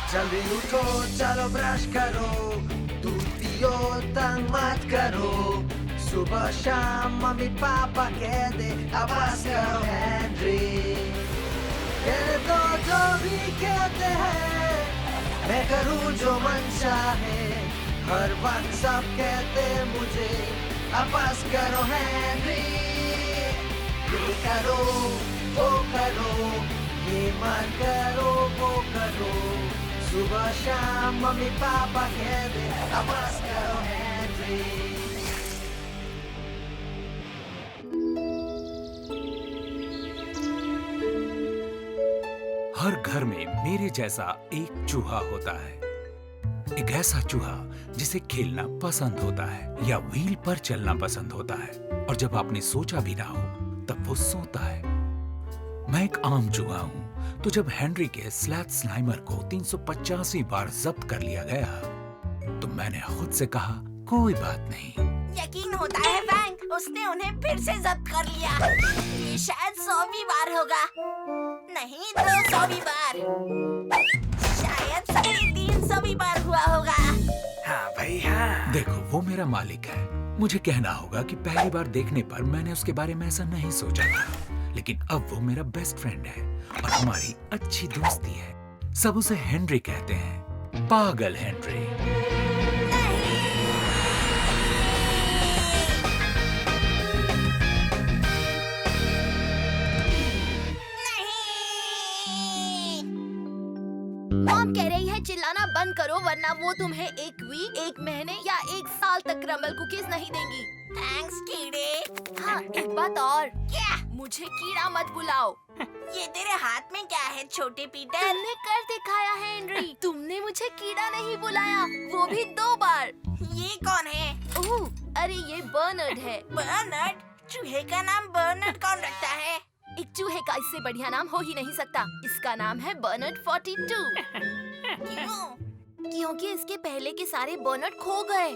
जल्दी उठो चलो ब्रश करो, दूध पियो तंग मत करो, सुबह शाम मम्मी पापा कह दे अब बस करो हेनरी। कहने दो जो भी कहते हैं, मैं करूँ जो मन चाहे, हर वक्त सब कहते मुझे अब बस करो हेनरी। ये करो वो करो, ये मत करो वो करो, सुबह शाम मम्मी पापा कह दे अब बस करो हेनरी। हर घर में मेरे जैसा एक चूहा होता है, एक ऐसा चूहा जिसे खेलना पसंद होता है या व्हील पर चलना पसंद होता है, और जब आपने सोचा भी ना हो तब वो सोता है। मैं एक आम चूहा हूँ, तो जब हेनरी के स्लैथ स्लाइमर को 385वीं बार जब्त कर लिया गया, तो मैंने खुद से कहा कोई बात नहीं। यकीन होता है फ्रैंक, उसने उन्हें फिर से जब्त कर लिया। ये शायद 100वीं बार होगा, नहीं 200वीं बार, शायद 350वीं बार हुआ होगा। हाँ भाई हाँ। देखो वो मेरा मालिक है, मुझे कहना होगा कि पहली बार देखने पर मैंने उसके बारे में ऐसा नहीं सोचा था, लेकिन अब वो मेरा बेस्ट फ्रेंड है और हमारी अच्छी दोस्ती है। सब उसे हेनरी कहते हैं, पागल हेनरी। मॉम कह रही है चिल्लाना बंद करो वरना वो तुम्हें एक वीक, एक महीने या एक साल तक क्रम्बल कुकीज नहीं देंगी। थैंक्स कीड़े। हाँ एक बात और, क्या? मुझे कीड़ा मत बुलाओ। ये तेरे हाथ में क्या है छोटे पीटर? तुमने कर दिखाया है हेनरी, तुमने मुझे कीड़ा नहीं बुलाया, वो भी 2 बार। ये कौन है? ओह अरे ये बर्नर्ड है। बर्नर्ड? चूहे का नाम बर्नर्ड कौन रखता है? एक चूहे का इससे बढ़िया नाम हो ही नहीं सकता। इसका नाम है बर्नर्ड 42। क्यों? क्योंकि इसके पहले के सारे बर्नर्ड खो गए।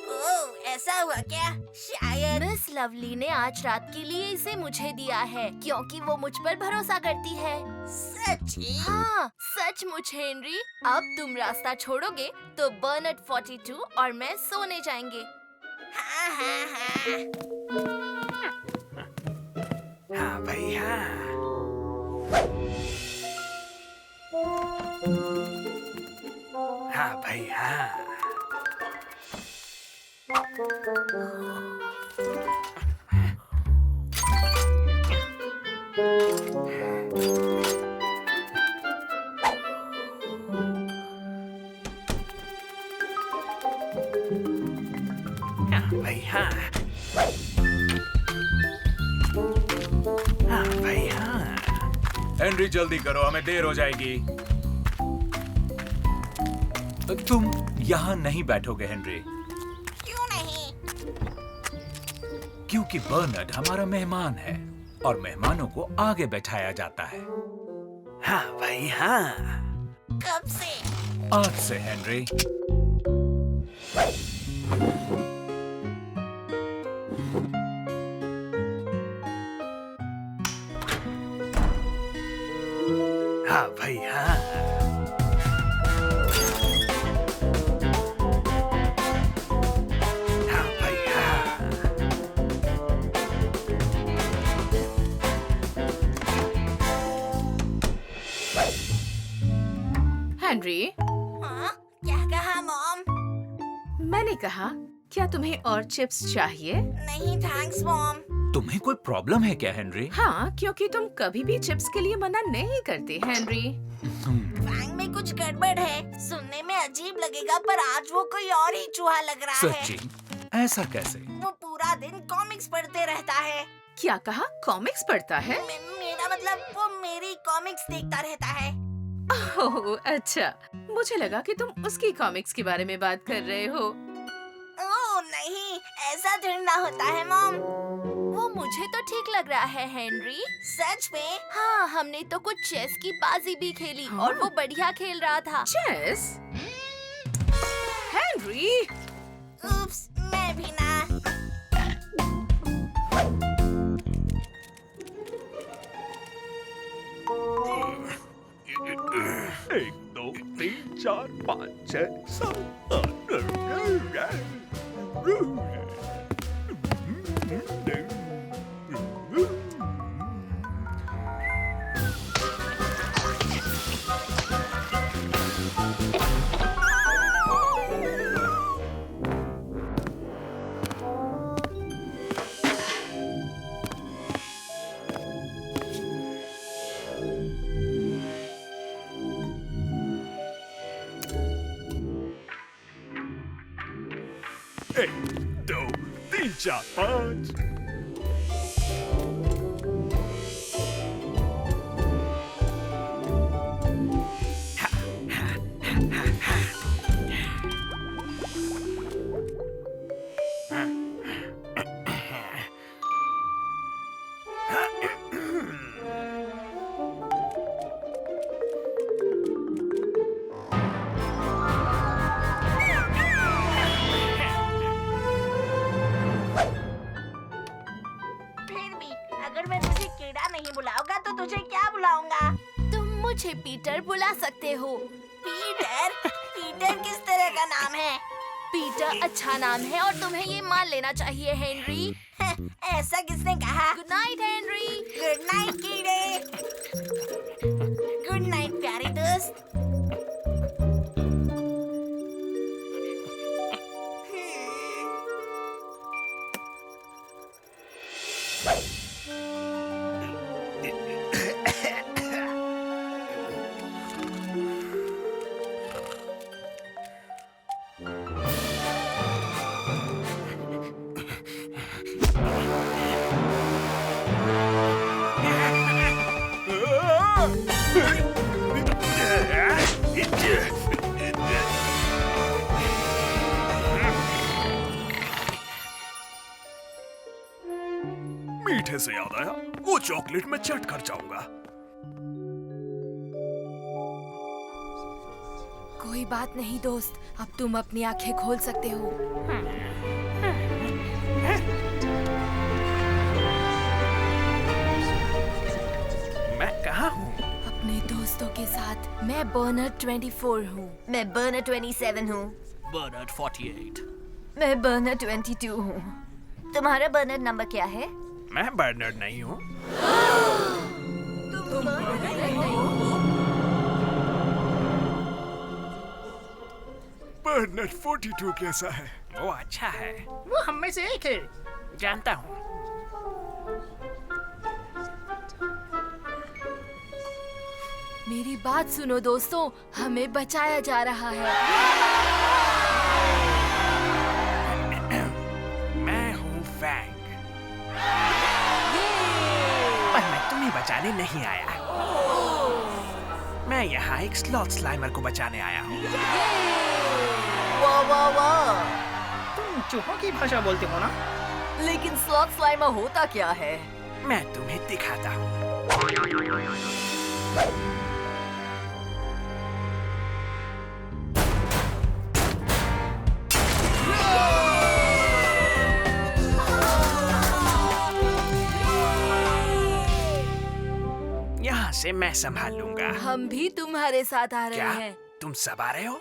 ओह ऐसा हुआ क्या? शायद मिस लवली ने आज रात के लिए इसे मुझे दिया है, क्योंकि वो मुझ पर भरोसा करती है। सच? हाँ सचमुच हेनरी। अब तुम रास्ता छोड़ोगे तो बर्नर्ड 42 और मैं सोने जाएंगे। हाँ हाँ हाँ। हाँ भाई हाँ। हाँ भाई हाँ। हाँ भाई हाँ। हाँ भाई हाँ। हेनरी जल्दी करो, हमें देर हो जाएगी। तुम यहाँ नहीं बैठोगे हेनरी। क्यों नहीं? क्योंकि बर्नर्ड हमारा मेहमान है और मेहमानों को आगे बैठाया जाता है। हाँ भाई हाँ। कब से? आज से हेनरी। हाँ भाई हाँ। हाँ भाई हाँ। हेनरी, हाँ क्या कहा मॉम? मैंने कहा क्या तुम्हें और चिप्स चाहिए? नहीं थैंक्स मॉम। तुम्हें कोई प्रॉब्लम है क्या हेनरी? हाँ, क्योंकि तुम कभी भी चिप्स के लिए मना नहीं करते हेनरी। फैंग में कुछ गड़बड़ है, सुनने में अजीब लगेगा पर आज वो कोई और ही चूहा लग रहा है। सच्ची? ऐसा कैसे? वो पूरा दिन कॉमिक्स पढ़ते रहता है। क्या कहा? कॉमिक्स पढ़ता है? मेरा मतलब वो मेरी कॉमिक्स देखता रहता है। ओह अच्छा, मुझे लगा कि तुम उसकी कॉमिक्स के बारे में बात कर रहे हो। ओह नहीं, ऐसा ढूंढना होता है मॉम। वो मुझे तो ठीक लग रहा है हेनरी। सच में? हाँ, हमने तो कुछ चेस की बाजी भी खेली और वो बढ़िया खेल रहा था। चेस? हेनरी! उप्स, मैं भी ना। 1 2 3 4 5 6 1 2 3 4 5 फिर भी अगर मैं तुझे कीड़ा नहीं बुलाऊंगा तो तुझे क्या बुलाऊंगा? तुम मुझे पीटर बुला सकते हो। पीटर? पीटर किस तरह का नाम है? पीटर अच्छा नाम है और तुम्हें ये मान लेना चाहिए हेनरी। ऐसा किसने कहा? Good night Henry. Good night कीड़े। गुड नाइट प्यारे दोस्त। मीठे से याद आया, वो चॉकलेट मैं चट कर जाऊंगा। कोई बात नहीं दोस्त, अब तुम अपनी आंखें खोल सकते हो। मैं कहाँ हूँ? अपने दोस्तों के साथ। मैं बर्नर्ड 24 हूँ। मैं बर्नर 27 हूँ। बर्नर्ड 48। मैं बर्नर्ड 22 हूँ। तुम्हारा बर्नर नंबर क्या है? मैं बर्नर्ड नहीं हूँ। बर्नर्ड 42 कैसा है? वो अच्छा है। वो हम में से एक है। जानता हूँ। मेरी बात सुनो दोस्तों, हमें बचाया जा रहा है। मैं हूँ फैंग। पर मैं तुम्हें बचाने नहीं आया। मैं यहाँ एक स्लॉथ स्लाइमर को बचाने आया हूँ। वाह वाह वाह! तुम चूहों की भाषा बोलते हो ना? लेकिन स्लॉथ स्लाइमर होता क्या है? मैं तुम्हें दिखाता हूँ। यहाँ से मैं संभाल लूंगा। हम भी तुम्हारे साथ आ रहे क्या? हैं। तुम सब आ रहे हो?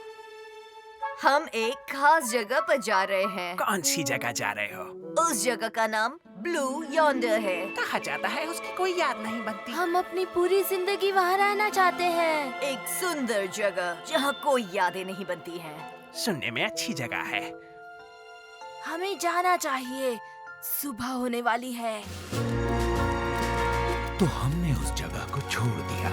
हम एक खास जगह पर जा रहे हैं। कौन सी जगह जा रहे हो? उस जगह का नाम ब्लू यॉन्डर है। कहा जाता है उसकी कोई याद नहीं बनती। हम अपनी पूरी जिंदगी वहाँ रहना चाहते हैं। एक सुंदर जगह जहाँ कोई यादें नहीं बनती हैं। सुनने में अच्छी जगह है। हमें जाना चाहिए, सुबह होने वाली है। तो हमने उस जगह को छोड़ दिया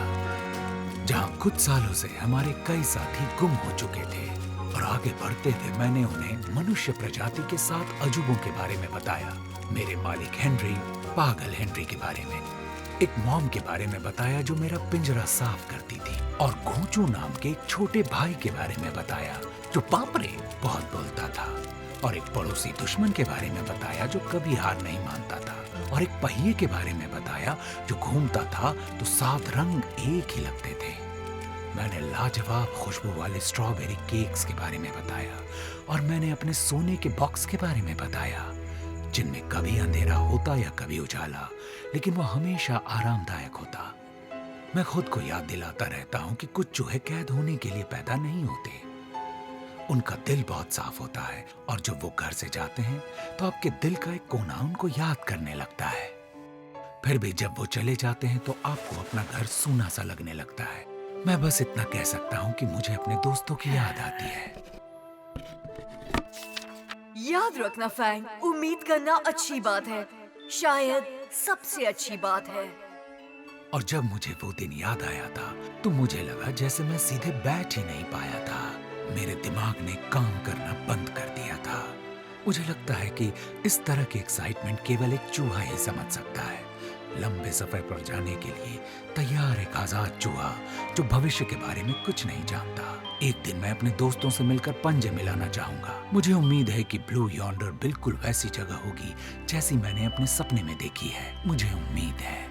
जहां कुछ सालों से हमारे कई साथी गुम हो चुके थे, और आगे बढ़ते हुए मैंने उन्हें मनुष्य प्रजाति के 7 अजूबों के बारे में बताया। मेरे मालिक हेनरी, पागल हेनरी के बारे में, एक मॉम के बारे में बताया जो मेरा पिंजरा साफ करती थी, और घोंचू नाम के एक छोटे भाई के बारे में बताया जो बाप रे बहुत बोलता था, और एक पड़ोसी दुश्मन के बारे में बताया जो कभी हार नहीं मानता था, और एक पहिए के बारे में बताया जो घूमता था तो 7 रंग एक ही लगते थे। मैंने लाजवाब खुशबू वाले स्ट्रॉबेरी केक्स के बारे में बताया, और मैंने अपने सोने के बॉक्स के बारे में बताया जिनमें कभी अंधेरा होता या कभी उजाला, लेकिन वो हमेशा आरामदायक होता। मैं खुद को याद दिलाता रहता हूँ कि कुछ चूहे कैद होने के लिए पैदा नहीं होते। उनका दिल बहुत साफ होता है और जब वो घर से जाते हैं तो आपके दिल का एक कोना उनको याद करने लगता है। फिर भी जब वो चले जाते हैं तो आपको अपना घर सूना सा लगने लगता है। मैं बस इतना कह सकता हूँ कि मुझे अपने दोस्तों की याद आती है। याद रखना फैंग, उम्मीद करना अच्छी बात है, शायद सबसे अच्छी बात है। और जब मुझे वो दिन याद आया था तो मुझे लगा जैसे मैं सीधे बैठ ही नहीं पाया था। मेरे दिमाग ने काम करना बंद कर दिया था। मुझे लगता है कि इस तरह की एक्साइटमेंट केवल एक चूहा ही समझ सकता है। लंबे सफर पर जाने के लिए तैयार एक आजाद चूहा जो भविष्य के बारे में कुछ नहीं जानता। एक दिन मैं अपने दोस्तों से मिलकर पंजे मिलाना चाहूंगा। मुझे उम्मीद है कि ब्लू यॉन्डर बिल्कुल वैसी जगह होगी जैसी मैंने अपने सपने में देखी है। मुझे उम्मीद है।